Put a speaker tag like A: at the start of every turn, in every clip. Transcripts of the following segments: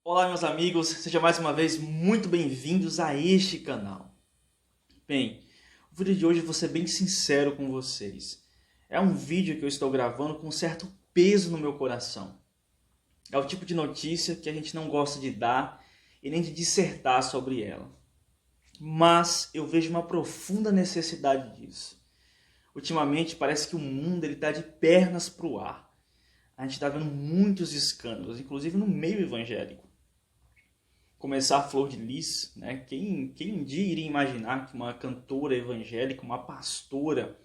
A: Olá, meus amigos, sejam mais uma vez muito bem-vindos a este canal. Bem, o vídeo de hoje eu vou ser bem sincero com vocês. É um vídeo que eu estou gravando com um certo peso no meu coração. É o tipo de notícia que a gente não gosta de dar e nem de dissertar sobre ela. Mas eu vejo uma profunda necessidade disso. Ultimamente parece que o mundo está de pernas para o ar. A gente está vendo muitos escândalos, inclusive no meio evangélico. Começar a Flor de Lis, né? Quem um dia iria imaginar que uma cantora evangélica, uma pastora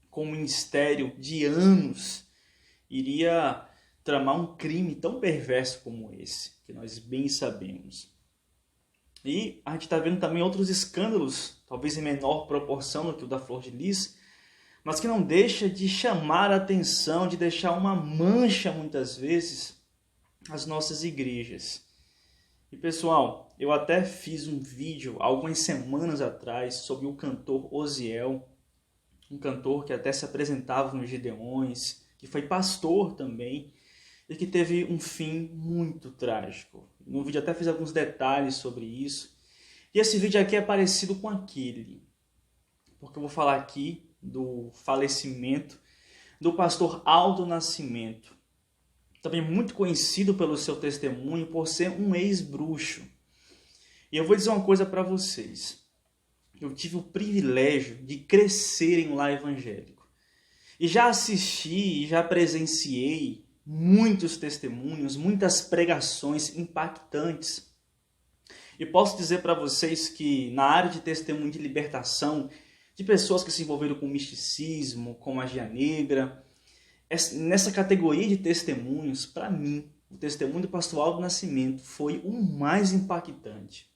A: com um ministério de anos, iria tramar um crime tão perverso como esse, que nós bem sabemos. E a gente está vendo também outros escândalos, talvez em menor proporção do que o da Flor de Lis, mas que não deixa de chamar a atenção, de deixar uma mancha, muitas vezes, nas nossas igrejas. E pessoal, eu até fiz um vídeo algumas semanas atrás sobre o cantor Osiel, um cantor que até se apresentava nos Gideões, que foi pastor também, e que teve um fim muito trágico. No vídeo até fiz alguns detalhes sobre isso. E esse vídeo aqui é parecido com aquele, porque eu vou falar aqui do falecimento do pastor Aldo Nascimento, também muito conhecido pelo seu testemunho por ser um ex-bruxo. E eu vou dizer uma coisa para vocês. Eu tive o privilégio de crescer em lar evangélico. E já assisti e já presenciei muitos testemunhos, muitas pregações impactantes. E posso dizer para vocês que na área de testemunho de libertação, de pessoas que se envolveram com misticismo, com magia negra, nessa categoria de testemunhos, para mim, o testemunho do pastor Aldo Nascimento foi o mais impactante.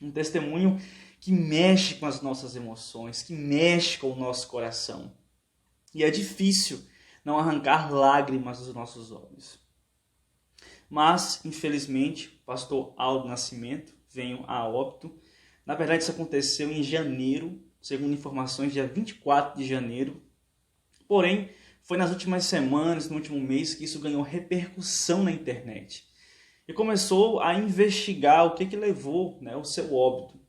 A: Um testemunho que mexe com as nossas emoções, que mexe com o nosso coração. E é difícil não arrancar lágrimas dos nossos olhos. Mas, infelizmente, o pastor Aldo Nascimento veio a óbito. Na verdade, isso aconteceu em janeiro, segundo informações, dia 24 de janeiro. Porém, foi nas últimas semanas, no último mês, que isso ganhou repercussão na internet. E começou a investigar o que levou, o seu óbito.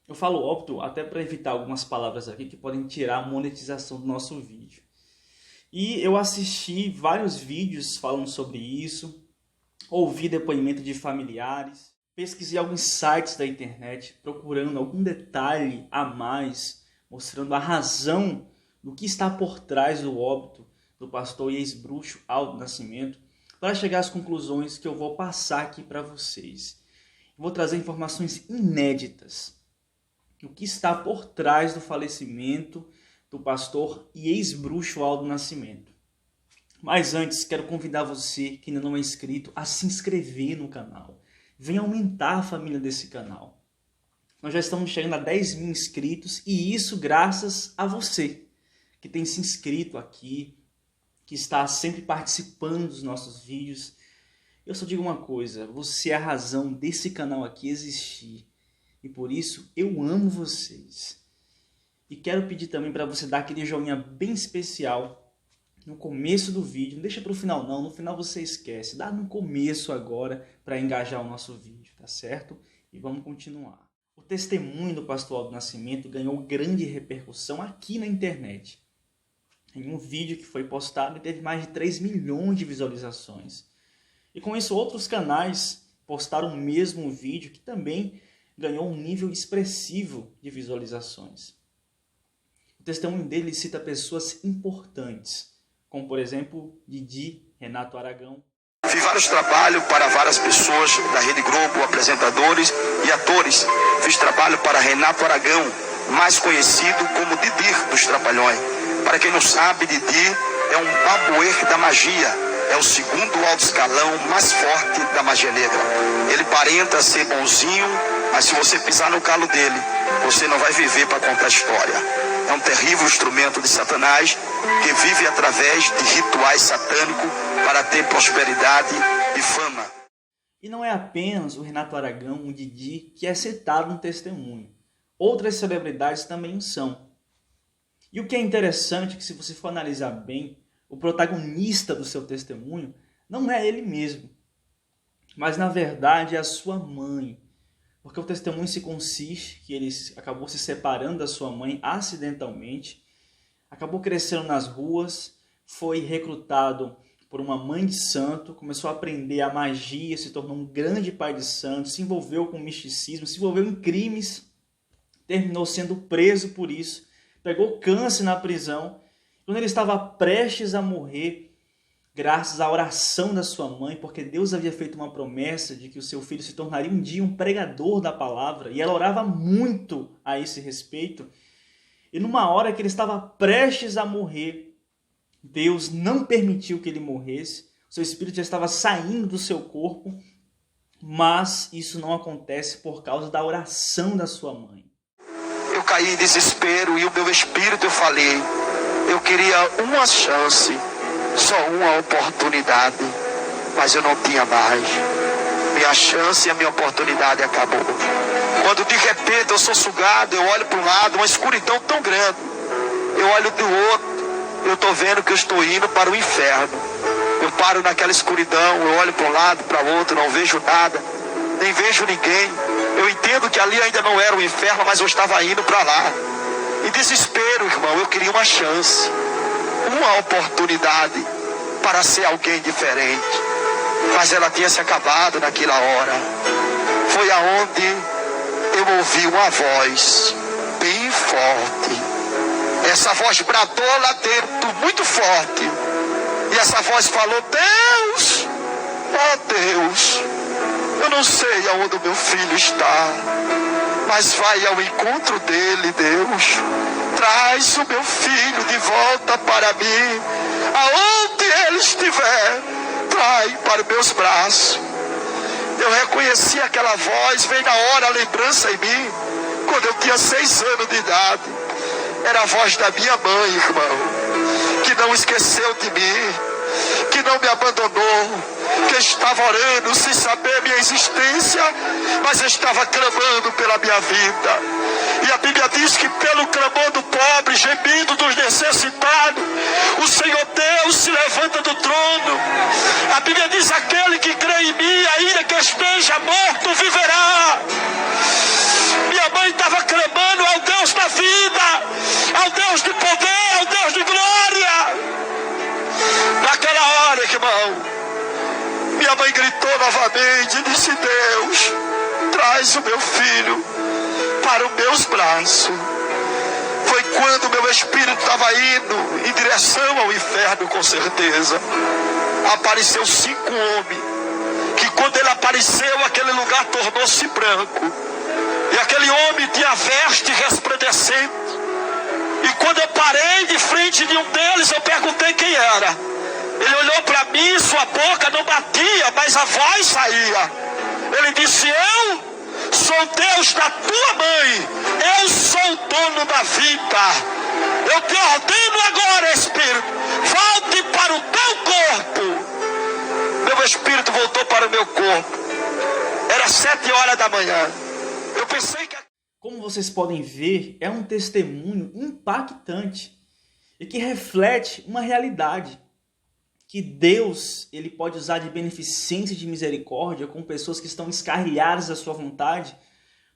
A: Eu falo óbito até para evitar algumas palavras aqui que podem tirar a monetização do nosso vídeo. E eu assisti vários vídeos falando sobre isso, ouvi depoimento de familiares, pesquisei alguns sites da internet procurando algum detalhe a mais, mostrando a razão do que está por trás do óbito do pastor e ex-bruxo Aldo Nascimento, para chegar às conclusões que eu vou passar aqui para vocês. Eu vou trazer informações inéditas do que está por trás do falecimento do pastor e ex-bruxo Aldo Nascimento. Mas antes, quero convidar você que ainda não é inscrito a se inscrever no canal. Venha aumentar a família desse canal. Nós já estamos chegando a 10 mil inscritos e isso graças a você que tem se inscrito aqui, que está sempre participando dos nossos vídeos. Eu só digo uma coisa, você é a razão desse canal aqui existir. E por isso eu amo vocês. E quero pedir também para você dar aquele joinha bem especial no começo do vídeo. Não deixa para o final não, no final você esquece. Dá no começo agora para engajar o nosso vídeo, tá certo? E vamos continuar. O testemunho do pastor Aldo Nascimento ganhou grande repercussão aqui na internet. Em um vídeo que foi postado e teve mais de 3 milhões de visualizações. E com isso outros canais postaram o mesmo vídeo que também ganhou um nível expressivo de visualizações. O testemunho dele cita pessoas importantes, como por exemplo Didi, Renato Aragão.
B: Fiz vários trabalhos para várias pessoas da Rede Globo, apresentadores e atores. Fiz trabalho para Renato Aragão, mais conhecido como Didi dos Trapalhões. Para quem não sabe, Didi é um babuer da magia. É o segundo alto escalão mais forte da magia negra. Ele parenta ser bonzinho, mas se você pisar no calo dele, você não vai viver para contar a história. É um terrível instrumento de Satanás que vive através de rituais satânicos para ter prosperidade e fama.
A: E não é apenas o Renato Aragão, o Didi, que é citado no testemunho. Outras celebridades também o são. E o que é interessante é que, se você for analisar bem, o protagonista do seu testemunho não é ele mesmo, mas na verdade é a sua mãe. Porque o testemunho se consiste que ele acabou se separando da sua mãe acidentalmente, acabou crescendo nas ruas, foi recrutado por uma mãe de santo, começou a aprender a magia, se tornou um grande pai de santo, se envolveu com misticismo, se envolveu em crimes, terminou sendo preso por isso, pegou câncer na prisão. Quando ele estava prestes a morrer, graças à oração da sua mãe, porque Deus havia feito uma promessa de que o seu filho se tornaria um dia um pregador da palavra, e ela orava muito a esse respeito, e numa hora que ele estava prestes a morrer, Deus não permitiu que ele morresse, o seu espírito já estava saindo do seu corpo, mas isso não acontece por causa da oração da sua mãe.
B: Eu caí em desespero e o meu espírito, eu falei, eu queria uma chance, só uma oportunidade, mas eu não tinha mais. Minha chance e a minha oportunidade acabou. Quando de repente eu sou sugado, eu olho para um lado, uma escuridão tão grande, eu olho do outro, eu estou vendo que eu estou indo para o inferno. Eu paro naquela escuridão, eu olho para um lado, para o outro, não vejo nada, nem vejo ninguém. Eu entendo que ali ainda não era o inferno, mas eu estava indo para lá. Em desespero, irmão, eu queria uma chance, uma oportunidade para ser alguém diferente. Mas ela tinha se acabado naquela hora. Foi aonde eu ouvi uma voz bem forte. Essa voz bradou lá dentro, muito forte. E essa voz falou, Deus, ó Deus, eu não sei aonde o meu filho está, mas vai ao encontro dele, Deus. Traz o meu filho de volta para mim. Aonde ele estiver, trai para meus braços. Eu reconheci aquela voz, veio na hora a lembrança em mim, quando eu tinha 6 anos de idade. Era a voz da minha mãe, irmão, que não esqueceu de mim, que não me abandonou, que estava orando sem saber minha existência, mas estava clamando pela minha vida. E a Bíblia diz que pelo clamor do pobre, gemido dos necessitados, o Senhor Deus se levanta do trono. A Bíblia diz, aquele que crê em mim, ainda que esteja morto, viverá. Minha mãe estava clamando ao Deus da vida, ao Deus de poder, ao Deus de glória. Naquela hora, irmão, minha mãe gritou novamente e disse, Deus, traz o meu filho para os meus braços. Foi quando meu espírito estava indo em direção ao inferno, com certeza. Apareceu 5 homens, que quando ele apareceu, aquele lugar tornou-se branco. E aquele homem tinha veste resplandecente. E quando eu parei de frente de um deles, eu perguntei quem era. Ele olhou para mim, sua boca não batia, mas a voz saía. Ele disse, eu sou Deus da tua mãe, eu sou o dono da vida. Eu te ordeno agora, Espírito, volte para o teu corpo. Meu espírito voltou para o meu corpo. Era 7 horas da manhã. Eu pensei que...
A: Como vocês podem ver, é um testemunho impactante e que reflete uma realidade. Que Deus ele pode usar de beneficência e de misericórdia com pessoas que estão escarrilhadas da sua vontade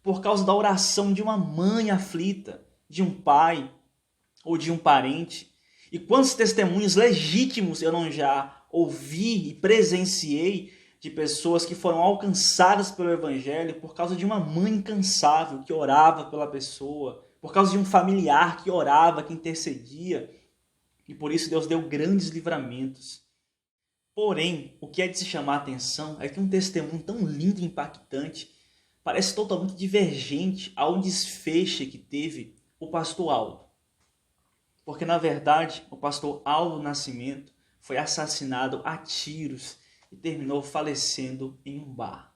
A: por causa da oração de uma mãe aflita, de um pai ou de um parente. E quantos testemunhos legítimos eu não já ouvi e presenciei de pessoas que foram alcançadas pelo Evangelho por causa de uma mãe incansável que orava pela pessoa, por causa de um familiar que orava, que intercedia. E por isso Deus deu grandes livramentos. Porém, o que é de se chamar a atenção é que um testemunho tão lindo e impactante parece totalmente divergente ao desfecho que teve o pastor Aldo. Porque, na verdade, o pastor Aldo Nascimento foi assassinado a tiros e terminou falecendo em um bar.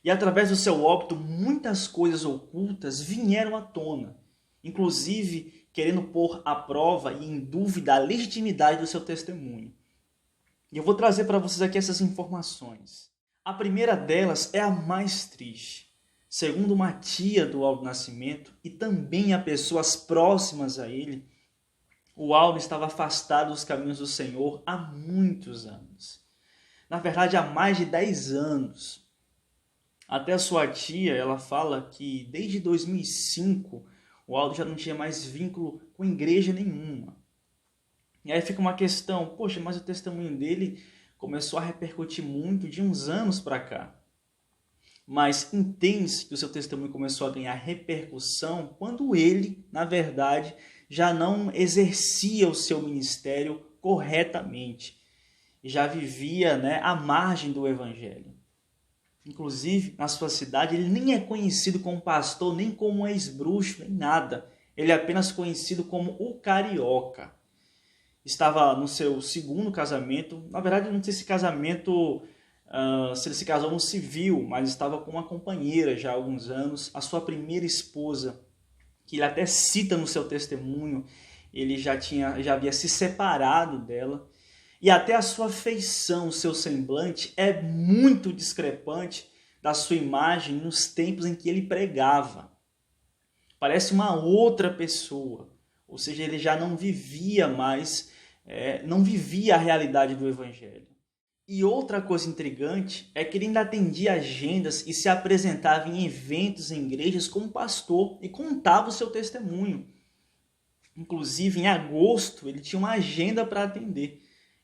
A: E através do seu óbito, muitas coisas ocultas vieram à tona, inclusive querendo pôr à prova e em dúvida a legitimidade do seu testemunho. E eu vou trazer para vocês aqui essas informações. A primeira delas é a mais triste. Segundo uma tia do Aldo Nascimento e também a pessoas próximas a ele, o Aldo estava afastado dos caminhos do Senhor há muitos anos. na verdade há mais de 10 anos. Até a sua tia, ela fala que desde 2005 o Aldo já não tinha mais vínculo com igreja nenhuma. E aí fica uma questão, poxa, mas o testemunho dele começou a repercutir muito de uns anos para cá. Mas entende-se que o seu testemunho começou a ganhar repercussão quando ele, na verdade, já não exercia o seu ministério corretamente. Já vivia, à margem do evangelho. Inclusive, na sua cidade, ele nem é conhecido como pastor, nem como ex-bruxo, nem nada. Ele é apenas conhecido como o Carioca. Estava no seu segundo casamento. Na verdade, não sei se se ele se casou no civil, mas estava com uma companheira já há alguns anos. A sua primeira esposa, que ele até cita no seu testemunho, ele já havia se separado dela. E até a sua feição, o seu semblante é muito discrepante da sua imagem nos tempos em que ele pregava. Parece uma outra pessoa, ou seja, ele já não vivia mais, não vivia a realidade do evangelho. E outra coisa intrigante é que ele ainda atendia agendas e se apresentava em eventos em igrejas como pastor e contava o seu testemunho. Inclusive, em agosto, ele tinha uma agenda para atender.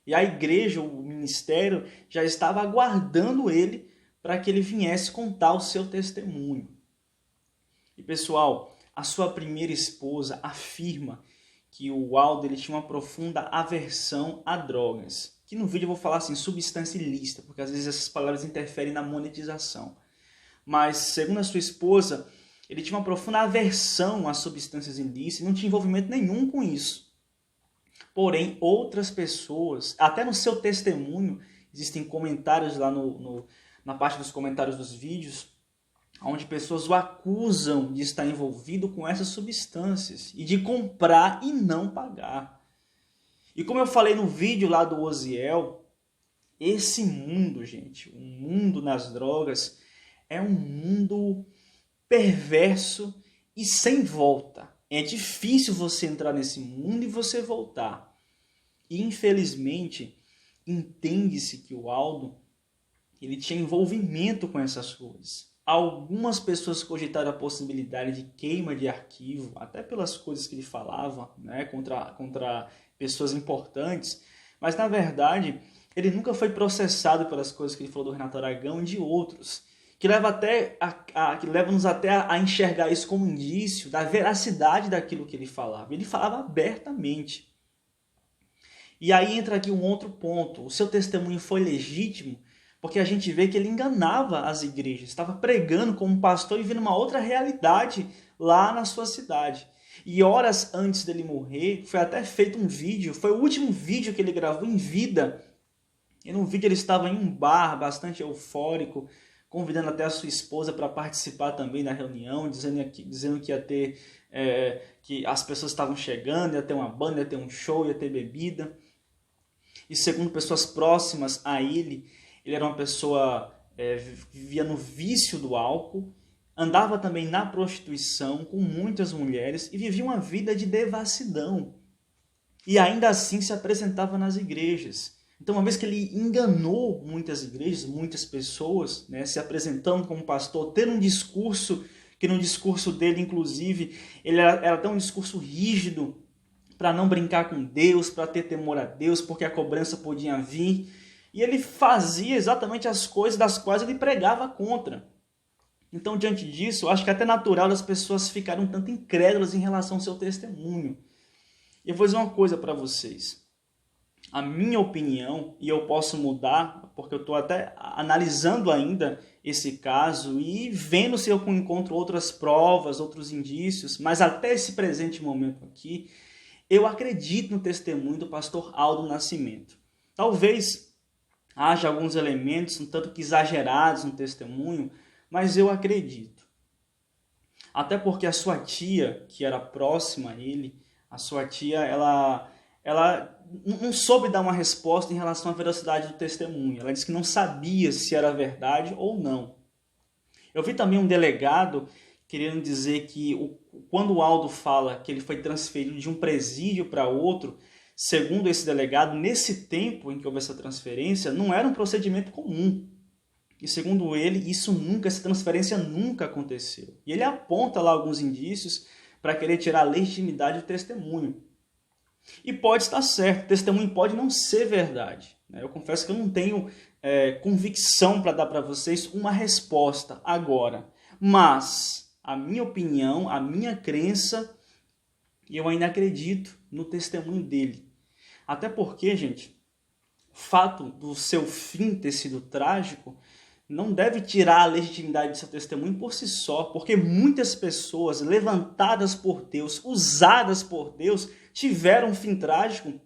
A: E a igreja, o ministério, já estava aguardando ele para que ele viesse contar o seu testemunho. E pessoal, a sua primeira esposa afirma que o Aldo ele tinha uma profunda aversão a drogas. Que no vídeo eu vou falar assim, substância ilícita, porque às vezes essas palavras interferem na monetização. Mas, segundo a sua esposa, ele tinha uma profunda aversão a substâncias ilícitas e não tinha envolvimento nenhum com isso. Porém, outras pessoas, até no seu testemunho, existem comentários lá na parte dos comentários dos vídeos, onde pessoas o acusam de estar envolvido com essas substâncias e de comprar e não pagar. E como eu falei no vídeo lá do Oziel, esse mundo, gente, o mundo nas drogas, é um mundo perverso e sem volta. É difícil você entrar nesse mundo e você voltar. E, infelizmente, entende-se que o Aldo ele tinha envolvimento com essas coisas. Algumas pessoas cogitaram a possibilidade de queima de arquivo, até pelas coisas que ele falava, contra pessoas importantes. Mas, na verdade, ele nunca foi processado pelas coisas que ele falou do Renato Aragão e de outros. Que leva-nos até a enxergar isso como indício da veracidade daquilo que ele falava. Ele falava abertamente. E aí entra aqui um outro ponto. O seu testemunho foi legítimo porque a gente vê que ele enganava as igrejas. Estava pregando como pastor e vendo uma outra realidade lá na sua cidade. E horas antes dele morrer, foi até feito um vídeo. Foi o último vídeo que ele gravou em vida. E no vídeo ele estava em um bar bastante eufórico, convidando até a sua esposa para participar também da reunião, dizendo que ia ter, que as pessoas estavam chegando, ia ter uma banda, ia ter um show, ia ter bebida. E segundo pessoas próximas a ele era uma pessoa vivia no vício do álcool, andava também na prostituição com muitas mulheres e vivia uma vida de devassidão. E ainda assim se apresentava nas igrejas. Então, uma vez que ele enganou muitas igrejas, muitas pessoas, se apresentando como pastor, tendo um discurso, que no discurso dele, inclusive, ele era até um discurso rígido, para não brincar com Deus, para ter temor a Deus, porque a cobrança podia vir. E ele fazia exatamente as coisas das quais ele pregava contra. Então, diante disso, eu acho que é até natural das pessoas ficarem um tanto incrédulas em relação ao seu testemunho. E eu vou dizer uma coisa para vocês. A minha opinião, e eu posso mudar, porque eu estou até analisando ainda esse caso e vendo se eu encontro outras provas, outros indícios, mas até esse presente momento aqui, eu acredito no testemunho do pastor Aldo Nascimento. Talvez haja alguns elementos um tanto que exagerados no testemunho, mas eu acredito. Até porque a sua tia, que era próxima a ele, a sua tia, ela não soube dar uma resposta em relação à veracidade do testemunho. Ela disse que não sabia se era verdade ou não. Eu vi também um delegado querendo dizer que quando o Aldo fala que ele foi transferido de um presídio para outro, segundo esse delegado, nesse tempo em que houve essa transferência, não era um procedimento comum. E segundo ele, essa transferência nunca aconteceu. E ele aponta lá alguns indícios para querer tirar a legitimidade do testemunho. E pode estar certo, o testemunho pode não ser verdade. Eu confesso que eu não tenho convicção para dar para vocês uma resposta agora. Mas a minha opinião, a minha crença, eu ainda acredito no testemunho dele. Até porque, gente, o fato do seu fim ter sido trágico não deve tirar a legitimidade de seu testemunho por si só, porque muitas pessoas levantadas por Deus, usadas por Deus, tiveram um fim trágico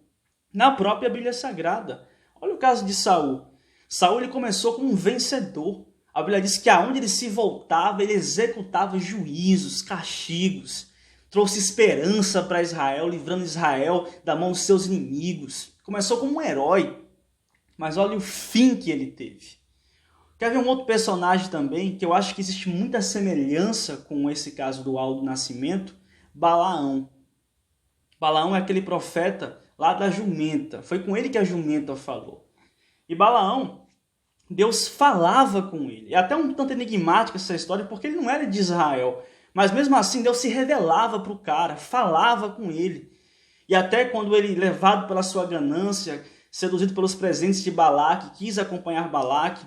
A: na própria Bíblia Sagrada. Olha o caso de Saul. Saul ele começou como um vencedor. A Bíblia diz que aonde ele se voltava, ele executava juízos, castigos, trouxe esperança para Israel, livrando Israel da mão dos seus inimigos. Começou como um herói, mas olha o fim que ele teve. Quer ver um outro personagem também, que eu acho que existe muita semelhança com esse caso do Aldo Nascimento? Balaão. Balaão é aquele profeta lá da jumenta. Foi com ele que a jumenta falou. E Balaão, Deus falava com ele. É até um tanto enigmática essa história, porque ele não era de Israel. Mas mesmo assim, Deus se revelava para o cara, falava com ele. E até quando ele, levado pela sua ganância, seduzido pelos presentes de Balaque, quis acompanhar Balaque,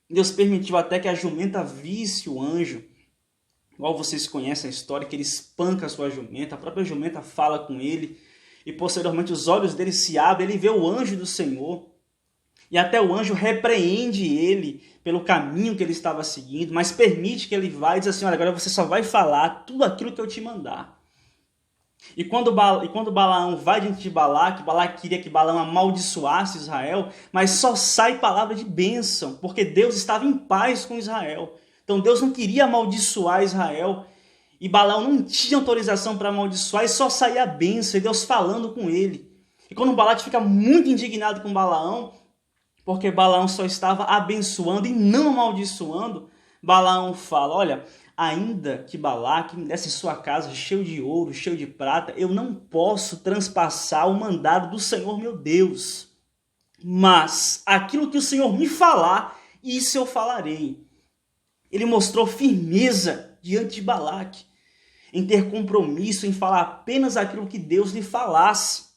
A: Deus permitiu até que a jumenta visse o anjo. Igual vocês conhecem a história, que ele espanca a sua jumenta, a própria jumenta fala com ele, e posteriormente os olhos dele se abrem, ele vê o anjo do Senhor. E até o anjo repreende ele pelo caminho que ele estava seguindo, mas permite que ele vá e diz assim, olha, agora você só vai falar tudo aquilo que eu te mandar. E quando Balaão vai diante de Balaque, Balaque queria que Balaão amaldiçoasse Israel, mas só sai palavra de bênção, porque Deus estava em paz com Israel. Então Deus não queria amaldiçoar Israel, e Balaão não tinha autorização para amaldiçoar, e só saía a bênção, e Deus falando com ele. E quando Balaque fica muito indignado com Balaão, porque Balaão só estava abençoando e não amaldiçoando, Balaão fala, olha, ainda que Balaque me desse sua casa cheio de ouro, cheio de prata, eu não posso transpassar o mandado do Senhor meu Deus. Mas aquilo que o Senhor me falar, isso eu falarei. Ele mostrou firmeza diante de Balaque, em ter compromisso, em falar apenas aquilo que Deus lhe falasse.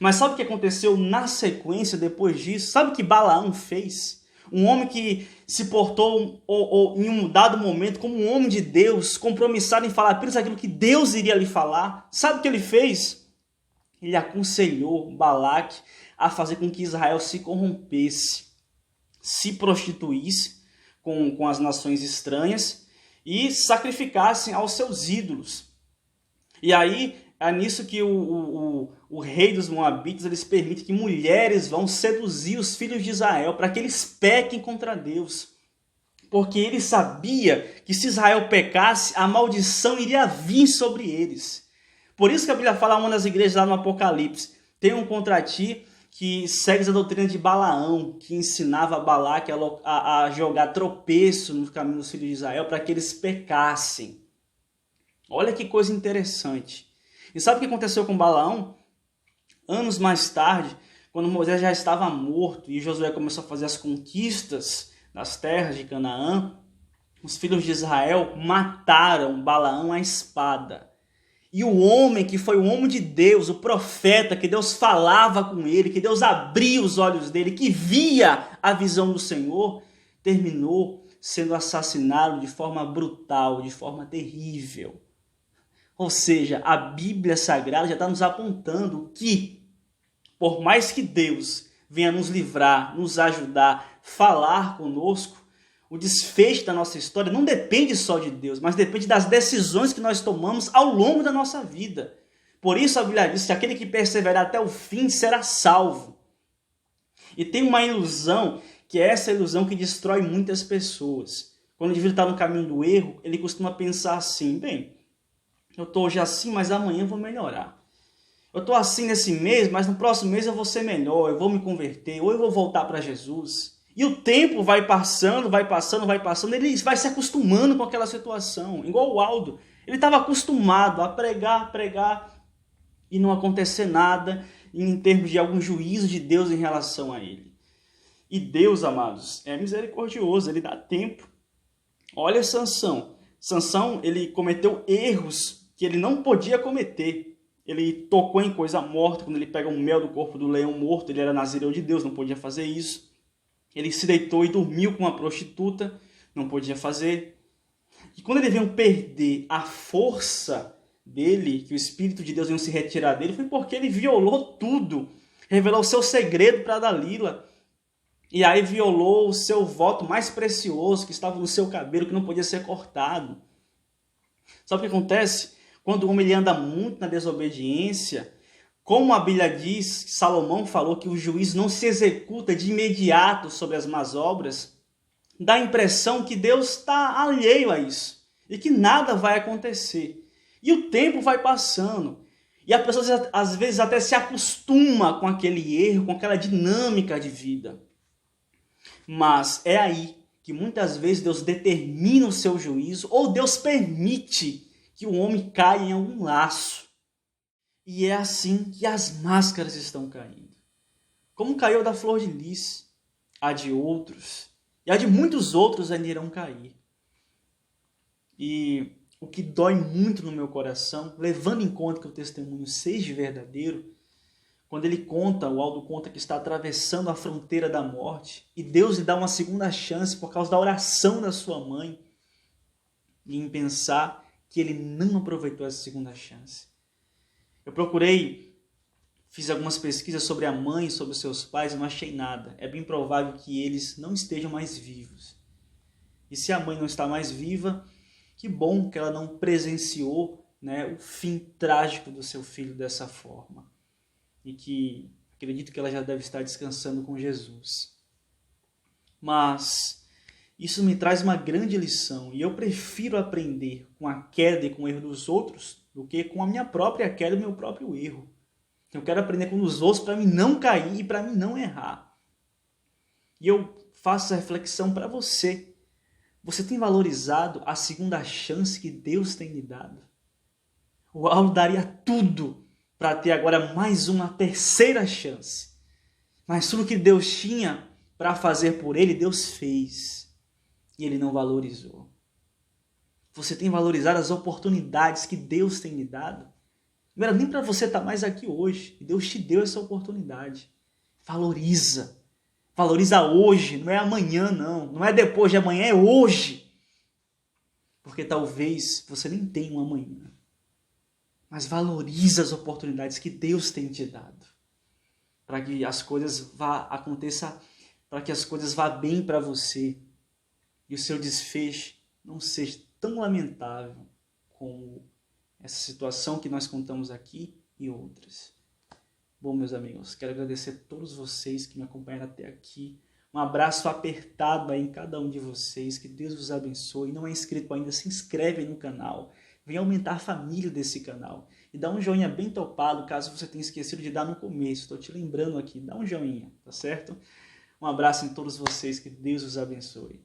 A: Mas sabe o que aconteceu na sequência depois disso? Sabe o que Balaão fez? Um homem que se portou em um dado momento como um homem de Deus, compromissado em falar apenas aquilo que Deus iria lhe falar. Sabe o que ele fez? Ele aconselhou Balaque a fazer com que Israel se corrompesse, se prostituísse com as nações estranhas e sacrificassem aos seus ídolos. E aí é nisso que o rei dos Moabitas eles permite que mulheres vão seduzir os filhos de Israel para que eles pequem contra Deus. Porque ele sabia que se Israel pecasse, a maldição iria vir sobre eles. Por isso que a Bíblia fala a uma das igrejas lá no Apocalipse, tem um contra ti que segue a doutrina de Balaão, que ensinava Balaque a jogar tropeço no caminho dos filhos de Israel para que eles pecassem. Olha que coisa interessante. E sabe o que aconteceu com Balaão? Anos mais tarde, quando Moisés já estava morto e Josué começou a fazer as conquistas das terras de Canaã, os filhos de Israel mataram Balaão à espada. E o homem que foi o homem de Deus, o profeta, que Deus falava com ele, que Deus abria os olhos dele, que via a visão do Senhor, terminou sendo assassinado de forma brutal, de forma terrível. Ou seja, a Bíblia Sagrada já está nos apontando que, por mais que Deus venha nos livrar, nos ajudar, falar conosco, o desfecho da nossa história não depende só de Deus, mas depende das decisões que nós tomamos ao longo da nossa vida. Por isso a Bíblia diz que aquele que perseverar até o fim será salvo. E tem uma ilusão, que é essa ilusão que destrói muitas pessoas. Quando o indivíduo está no caminho do erro, ele costuma pensar assim, bem, eu estou hoje assim, mas amanhã eu vou melhorar. Eu estou assim nesse mês, mas no próximo mês eu vou ser melhor, eu vou me converter, ou eu vou voltar para Jesus. E o tempo vai passando, ele vai se acostumando com aquela situação. Igual o Aldo, ele estava acostumado a pregar. e não acontecer nada em termos de algum juízo de Deus em relação a ele. E Deus, amados, é misericordioso, ele dá tempo. Olha Sansão. Sansão, ele cometeu erros que ele não podia cometer. Ele tocou em coisa morta, quando ele pega um mel do corpo do leão morto, ele era nazireu de Deus, não podia fazer isso. Ele se deitou e dormiu com uma prostituta, não podia fazer. E quando ele veio perder a força dele, que o Espírito de Deus veio se retirar dele, foi porque ele violou tudo. Revelou o seu segredo para Dalila. E aí violou o seu voto mais precioso, que estava no seu cabelo, que não podia ser cortado. Sabe o que acontece? Quando o homem ele anda muito na desobediência, como a Bíblia diz, Salomão falou que o juízo não se executa de imediato sobre as más obras, dá a impressão que Deus está alheio a isso e que nada vai acontecer. E o tempo vai passando. E a pessoa às vezes até se acostuma com aquele erro, com aquela dinâmica de vida. Mas é aí que muitas vezes Deus determina o seu juízo ou Deus permite que o homem caia em algum laço. E é assim que as máscaras estão caindo. Como caiu a da flor de lis, a de outros, e a de muitos outros ainda irão cair. E o que dói muito no meu coração, levando em conta que o testemunho seja verdadeiro, quando ele conta, o Aldo conta que está atravessando a fronteira da morte, e Deus lhe dá uma segunda chance por causa da oração da sua mãe, e em pensar que ele não aproveitou essa segunda chance. Eu fiz algumas pesquisas sobre a mãe, sobre os seus pais, e não achei nada. É bem provável que eles não estejam mais vivos. E se a mãe não está mais viva, que bom que ela não presenciou, né, o fim trágico do seu filho dessa forma. E que acredito que ela já deve estar descansando com Jesus. Mas isso me traz uma grande lição, e eu prefiro aprender com a queda e com o erro dos outros do que com a minha própria queda e o meu próprio erro. Eu quero aprender com os outros para mim não cair e para mim não errar. E eu faço essa reflexão para você. Você tem valorizado a segunda chance que Deus tem lhe dado? O Aldo daria tudo para ter agora mais uma terceira chance. Mas tudo que Deus tinha para fazer por ele, Deus fez. E ele não valorizou. Você tem valorizado as oportunidades que Deus tem lhe dado? Não era nem para você estar mais aqui hoje. E Deus te deu essa oportunidade. Valoriza. Valoriza hoje, não é amanhã não. Não é depois de amanhã, é hoje. Porque talvez você nem tenha um amanhã. Mas valoriza as oportunidades que Deus tem te dado. Para que as coisas para que as coisas vá bem para você. E o seu desfecho não seja tão lamentável como essa situação que nós contamos aqui e outras. Bom, meus amigos, quero agradecer a todos vocês que me acompanharam até aqui. Um abraço apertado aí em cada um de vocês. Que Deus vos abençoe. Não é inscrito ainda, se inscreve aí no canal. Venha aumentar a família desse canal. E dá um joinha bem topado, caso você tenha esquecido de dar no começo. Estou te lembrando aqui, dá um joinha, tá certo? Um abraço em todos vocês, que Deus os abençoe.